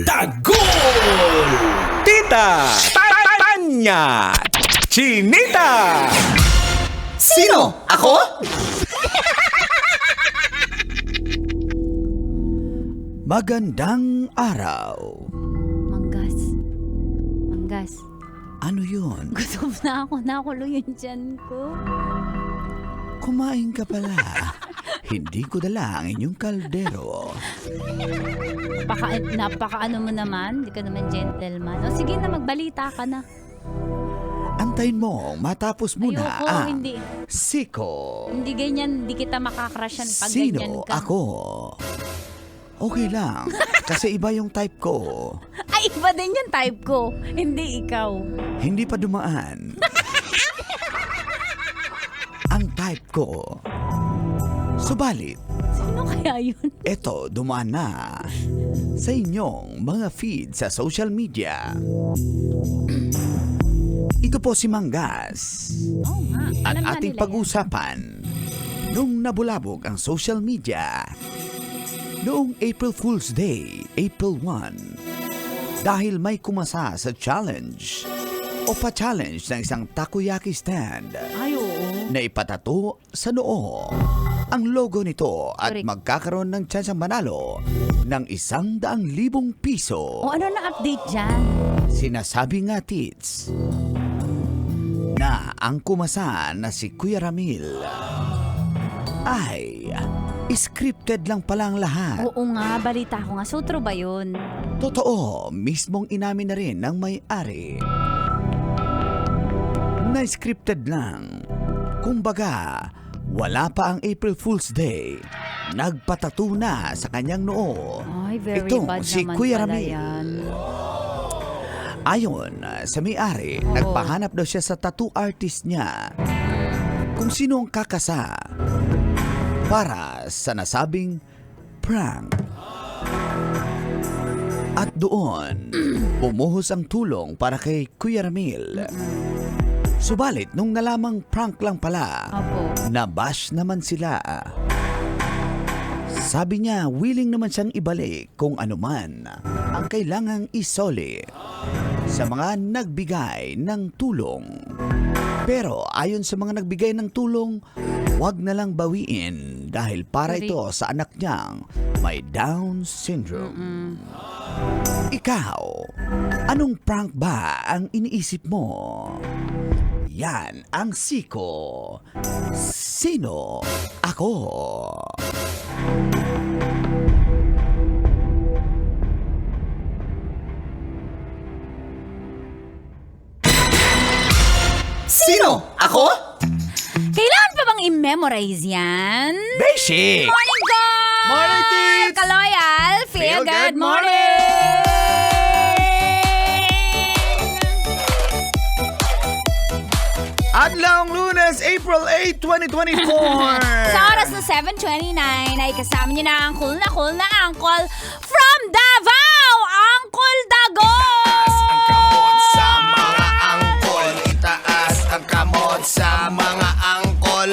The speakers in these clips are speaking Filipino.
Tagol! Tita! Tanya! Chinita! Sino? Ako? Magandang araw. Manggas. Ano yun? Gutom na ako. Nakulo yung tiyan ko. Kumain ka pala. Hindi ko dala ang inyong kaldero. Napaka-ano mo naman. Hindi ka naman gentleman. O sige na, magbalita ka na. Antayin mo, matapos muna Ayoko, ang hindi. Siko. Hindi ganyan. Hindi kita makakrushan pag ganyan Sino ka. ako? Okay lang, kasi iba yung type ko. Ay, iba din yung type ko. Hindi ikaw. Hindi pa dumaan. Ang type ko. Subalit, Sino kaya yun? eto dumaan na sa inyong mga feed sa social media. Ito po si Manggas. Oo nga. At Alam na ating nila yan. pag-usapan nung nabulabog ang social media noong April Fool's Day, April 1, dahil may kumasa sa challenge o pa-challenge ng isang takoyaki stand Ay, oo. na ipatato sa noo ang logo nito at Correct. magkakaroon ng tsansang manalo ng 100,000 piso. O ano na update dyan? Sinasabi nga, Tits, na ang kumasa na si Kuya Ramil ay scripted lang pala ang lahat. Oo nga, balita ko nga. So, true ba yun? Totoo, mismong inamin na rin ng may-ari na scripted lang. Kumbaga, wala pa ang April Fool's Day. Nagpatato na sa kanyang noo. Ay, very Itong bad si naman Kuya pala Ramil. yan. Ayon sa may-ari, Oo. nagpahanap daw siya sa tattoo artist niya kung sino ang kakasa para sa nasabing prank. At doon, bumuhos ang tulong para kay Kuya Ramil. Subalit, nung nalamang prank lang pala, Opo. nabash naman sila. Sabi niya, willing naman siyang ibalik kung anuman ang kailangang isoli sa mga nagbigay ng tulong. Pero ayon sa mga nagbigay ng tulong, wag na lang bawiin dahil para ito sa anak niyang may Down syndrome. Ikaw, anong prank ba ang iniisip mo? Yan ang Siko. Sino ako? Sino? Ako? Kailangan pa bang i-memorize yan? Basic! Morning, God! Morning, Tits! Kaloyal! Feel Feel good good morning! Adlang Lunes, April 8, 2024! Sa oras na 7:29 ay kasama niyo na ang cool na uncle from Davao, Uncle Dago! Ang kamot sa mga angkol. Itaas ang kamot sa mga angkol.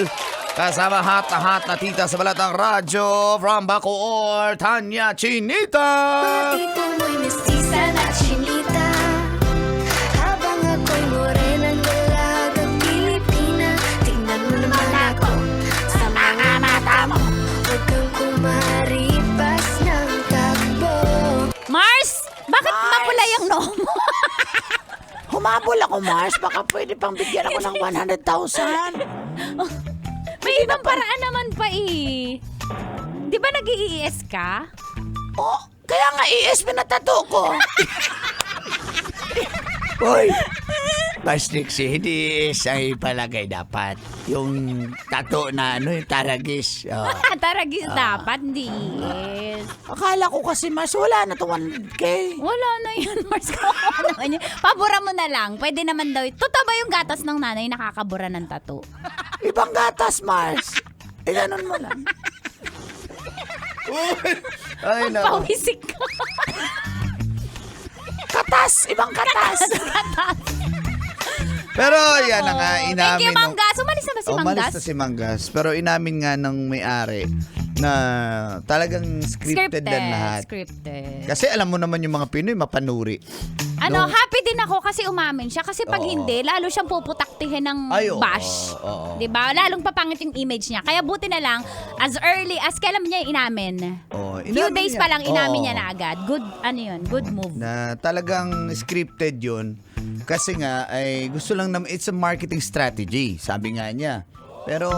Kasama hat na tita sa Balatang Radyo from Bacoor, Tanya Chinita! Dito mo'y mestiza na chinita, habang ako'y morenang dalagang Pilipina. Tingnan mo naman ako sa mga mata mo, huwag kang kumaripas ng takbo. Mars, bakit mapula yung noo mo? Humabol ako, Mars. Baka pwede pang bigyan ako ng 100,000. May ibang paraan naman pa eh. Di ba nag-iis ka? Oh, kaya nga ESP na tattoo ko. Hoy! Plastic si hindi isang ipalagay dapat. Yung tato na yung taragis. Oh. Taragis dapat, hindi iis. Akala ko kasi, Mars, wala na to 100K. Wala na yun, Mars. Kawawa naman yun. Pabura mo na lang. Pwede naman daw. Totoo ba yung gatas ng nanay nakakabura ng tato? Ibang gatas, Mars. Ganun mo lang. Ay, nako. Pawisik ka. Katas! Ibang katas! Pero yan na nga, inamin. Thank you, Manggas. Umalis na ba si Umalis Manggas? na si Manggas. Pero inamin nga ng may-ari na talagang scripted lang lahat. Scripted. Kasi alam mo naman yung mga Pinoy, mapanuri. No? Happy din ako kasi umamin siya. Kasi pag hindi, lalo siyang puputaktihin ng Ay, oo, bash. oo. Diba? Lalong papangit yung image niya. Kaya buti na lang, as early as kailan niya inamin. Oo, Few inamin days niya. pa lang inamin Oo. niya na agad. Good, good move. Na talagang scripted yun. Kasi nga, ay gusto lang naman, it's a marketing strategy, sabi nga niya. Pero,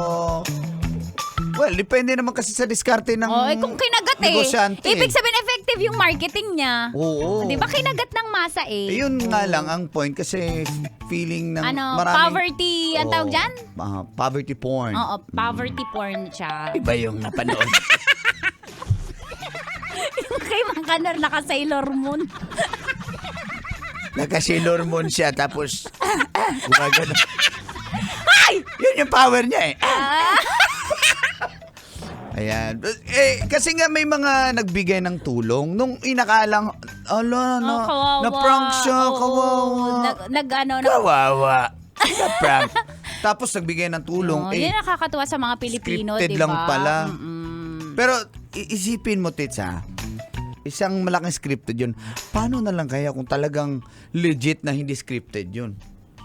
well, depende naman kasi sa diskarte ng Kung kinagat negosyante. Ibig sabihin effective yung marketing niya. Oo. Di ba kinagat ng masa Yun nga lang ang point kasi feeling ng maraming... poverty, ang tawag dyan? Poverty porn. Oo, poverty porn siya. Iba yung napanood. Yung kay Mang Kanar, naka-Sailor Moon. Naka-Sailor Moon siya tapos gumagano. Ay! Yun yung power niya eh. Ayan. Kasi nga may mga nagbigay ng tulong nung inakalang Kawawa. na-prank siya, Oo, kawawa. Kawawa. Na-prank. Tapos nagbigay ng tulong. Yun ang nakakatuwa sa mga Pilipino, scripted di ba? lang pala. Pero isipin mo, Tits, isang malaking scripted yun. Paano na lang kaya kung talagang legit na hindi scripted yun?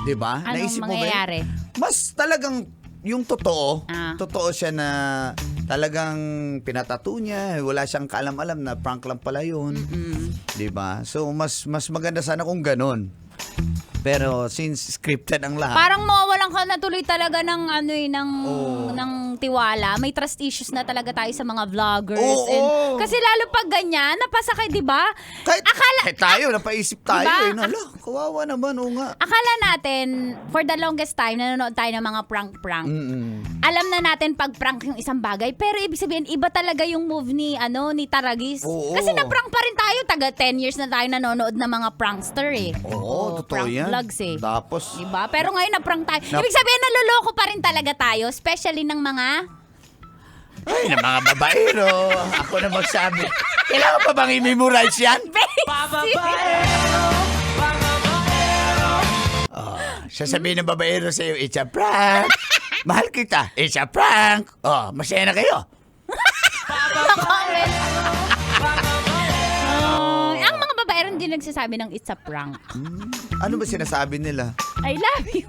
Diba? Anong Naisip mo ba yun? mangyayari? Mas talagang yung totoo, Ah. totoo siya na talagang pinatato niya, wala siyang kaalam-alam na prank lang pala yun. Diba? So, mas maganda sana kung ganun. Pero since scripted ang lahat. Parang mawawalan ka na tuloy talaga ng Oo. ng tiwala. May trust issues na talaga tayo sa mga vloggers. Oo. Kasi lalo pag ganyan, napasakay, 'di ba? kahit tayo, napaisip tayo Diba? Hala, kawawa naman, o nga. Akala natin for the longest time nanonood tayo ng mga prank. Alam na natin pag prank yung isang bagay, pero ibig sabihin iba talaga yung move ni Taragis. Oo. Kasi na-prank pa rin tayo, taga 10 years na tayo nanonood ng mga prankster eh. Oo, totoo prank yan. vlogs eh. Tapos, Diba? Pero ngayon na-prank tayo. Ibig sabihin naloloko pa rin talaga tayo, especially ng mga ay, ng mga babaero. Ako na magsabi. Kailangan pa bang i-memorize yan? Sasabihin ng babaero sa'yo, it's a prank. Mahal kita, it's a prank. Masaya na kayo. comment. Ang mga babae rin din nagsasabi ng it's a prank. Ano ba sinasabi nila? I love you.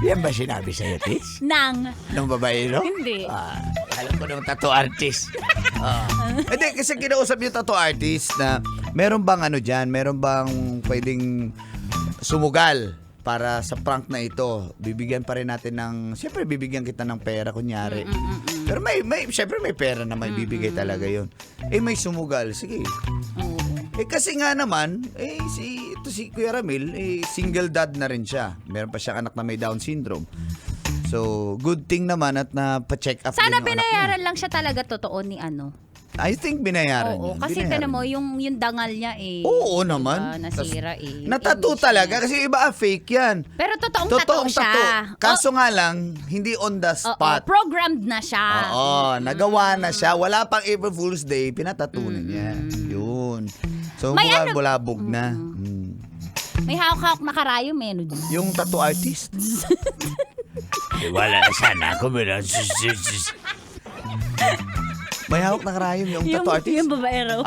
Yan ba sinabi sa'yo, Tis? Nang. Ng babaero? Hindi. Alam ko ng tattoo artist. Hindi, kasi kinausap yung tattoo artist na meron bang dyan, meron bang pwedeng sumugal para sa prank na ito. Bibigyan pa rin natin ng, siyempre bibigyan kita ng pera kunyari. Pero siyempre may pera na may bibigay talaga yun. May sumugal, sige. Kasi nga naman, si Kuya Ramil, single dad na rin siya. Meron pa siyang anak na may Down syndrome. So, good thing naman at na-check up Sana din yung anak binayaran lang siya talaga totoo ni I think binayaran Oo, yun. kasi Binayaran. tinan mo, yung dangal niya Oo diba, naman. nasira Natatattoo talaga kasi iba fake yan. Pero totoong tattoo siya. Kaso nga lang, hindi on the spot. Programmed na siya. Oo, nagawa na siya. Wala pang April Fool's Day, pinatattoo na niya. Yun. So, May bulabog na. May hawak-hawak na karayom Yung tattoo artist. Wala na sana ako. May hawak na karayom yung tattoo artist. Yung babaero.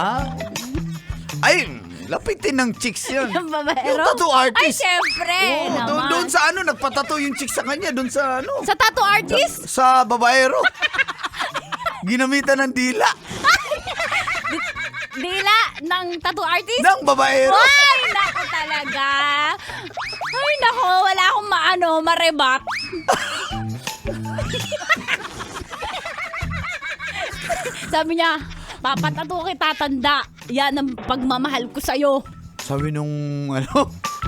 Ay, lapitin ng chicks yun. Yung babaero. Yung tattoo artist. Ay, syempre. naman. Doon sa nagpatattoo yung chicks sa kanya. Doon sa Sa tattoo artist? Sa babaero. Ginamitan ng dila. Dila ng tattoo artist? Ng babaero. Ay, naku talaga. Ay, naku, wala akong marebat. Sabi niya, papatato kita, tanda. Yan ang pagmamahal ko sa'yo. Sabi nung,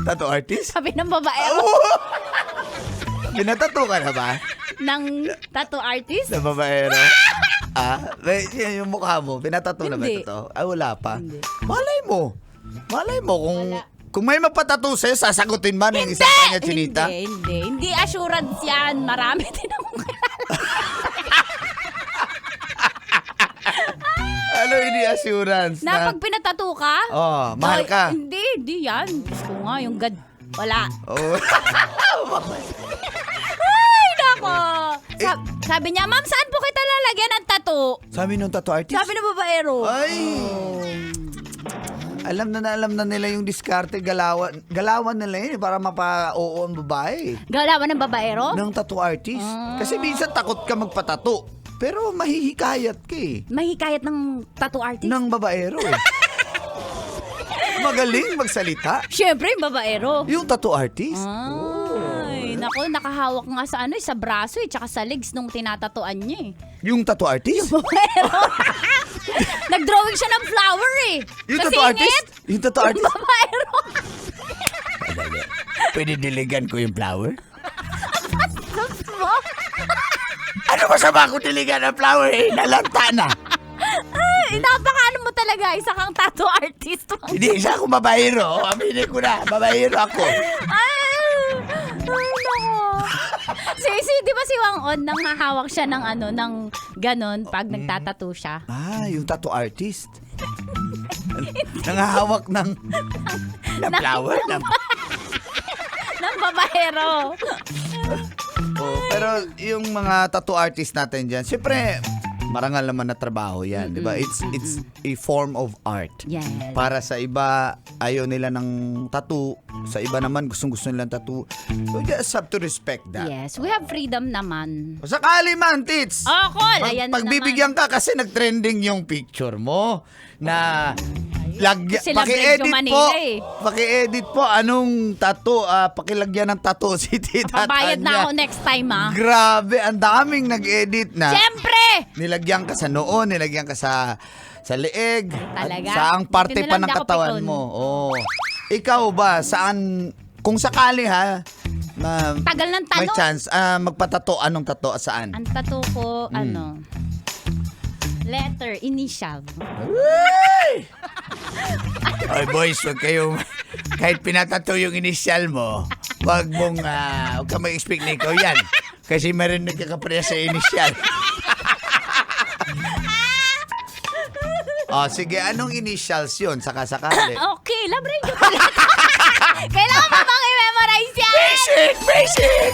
tattoo artist? Sabi ng babaero Pinatato ka na ba? ng tattoo artist. Sa babaero? Yung mukha mo, pinatato na ba Hindi. ito? Wala pa. Hindi. Malay mo kung may mapatato sa'yo, sasagutin man ng isang kanya chinita. Hindi assurance yan. Marami din akong Ano hindi assurance na pag pinatato ka? Mahal ka. Hindi yan. Gusto ko nga, yung wala. Oh. Ay, nako. Sabi niya, ma'am, saan po kita lalagyan ng tattoo? Sabi nung tattoo artist? Sabi ng babaero. Ay! Alam na nila yung diskarte, galawan nila yun para mapa-oo ang babae. Galawan ng babaero? Ng tattoo artist. Kasi minsan takot ka magpatato. Pero mahihikayat ka eh. Mahikayat ng tattoo artist? Ng babaero eh. Magaling magsalita. Siyempre, yung babaero. Yung tattoo artist. Ay, naku, nakahawak nga sa sa braso tsaka sa legs nung tinatatuan niya Yung tattoo artist? Babaero. Nag-drawing siya ng flower Yung Kasi tattoo artist? Yung tattoo artist? Babaero. Pwede diligan ko yung flower? Ano masama ko diligan ng flower eh? Nalanta na. Ay, napaka mo talaga. Isa kang tattoo artist. Hindi, isa akong babaero. Aminin ko na, babaero ako. Ay, nako. Di ba si Wang On nang hahawak siya ng ng ganon pag nagtatattoo siya? Yung tattoo artist. Nangahawak ng flower. Ng babaero. Pero yung mga tattoo artist natin dyan, siyempre, marangal naman na trabaho yan, di ba? It's a form of art. Yes. Para sa iba, ayaw nila ng tattoo. Sa iba naman, gustong-gusto nilang tattoo. So, you just have to respect that. Yes, we have freedom naman. Sakali man, tits! Call. Ayan na Pagbibigyan ka kasi nag-trending yung picture mo na Celebrate yung Manila paki-edit po anong tattoo, pakilagyan ng tattoo si Tita Pabayad na Tanya. ako next time, Grabe, ang daming nag-edit na. Siyempre! Nilagyan ka sa noo, nilagyan ka sa leeg. Talaga? At saang parte pa ng Tinalanda ko katawan piton. mo. Oh. Ikaw ba, saan, kung sakali ha, na Tagal ng may tanong. chance, magpatato, anong tato, saan? Ang tattoo ko, letter, initial. Ay boys, wag kayong, kahit pinatato yung initial mo, wag ka mag-expect na ikaw yan. Kasi meron nagkakapreya sa initial. Sige, anong initials yun? Sakali. Okay, labre yung chocolate. Kailangan mo bang i-memorize yan? Basic!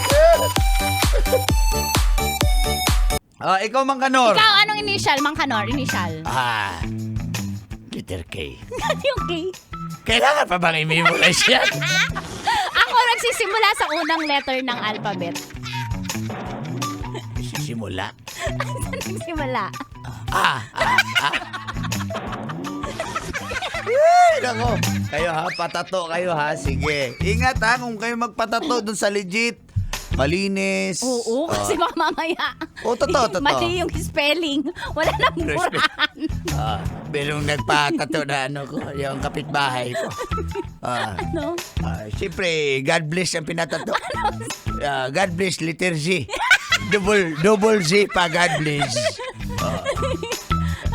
Ikaw, Mang Kanor. Ikaw, anong initial? Mang Kanor, initial. Letter K. Yung K. Kailangan pa bang i-memorize yan? Ako nagsisimula sa unang letter ng alphabet. Simula. Nagsimula. Nako, kayo ha, patato kayo ha, sige. Ingat ha, kung kayo magpatato dun sa legit, malinis. Oo, kasi baka mamaya. Totoo. Mali yung spelling. Wala nang murahan. Merong nagpatato na ko, yung kapitbahay ko. Ano? Siyempre, God bless ang pinatato. God bless, letter Z. Double Z pa, God bless.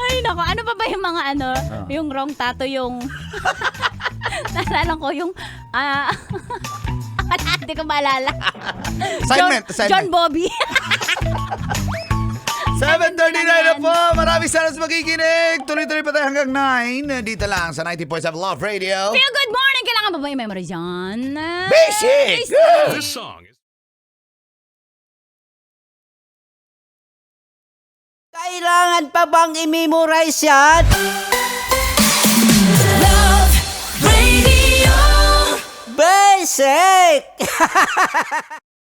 Ay, nako. Ano pa ba yung mga yung wrong tattoo, yung... Naalala ko yung... Hindi ko maalala. Assignment. John Bobby. 7:39 na po. Maraming salamat sa makikinig. Tuloy-tuloy pa tayo hanggang 9. Dito lang sa 90.7 Love Radio. Feel good morning. Kailangan ba yung memory dyan? Basic! This song is Kailangan pa bang i-memorize yan? Love Radio. Basic!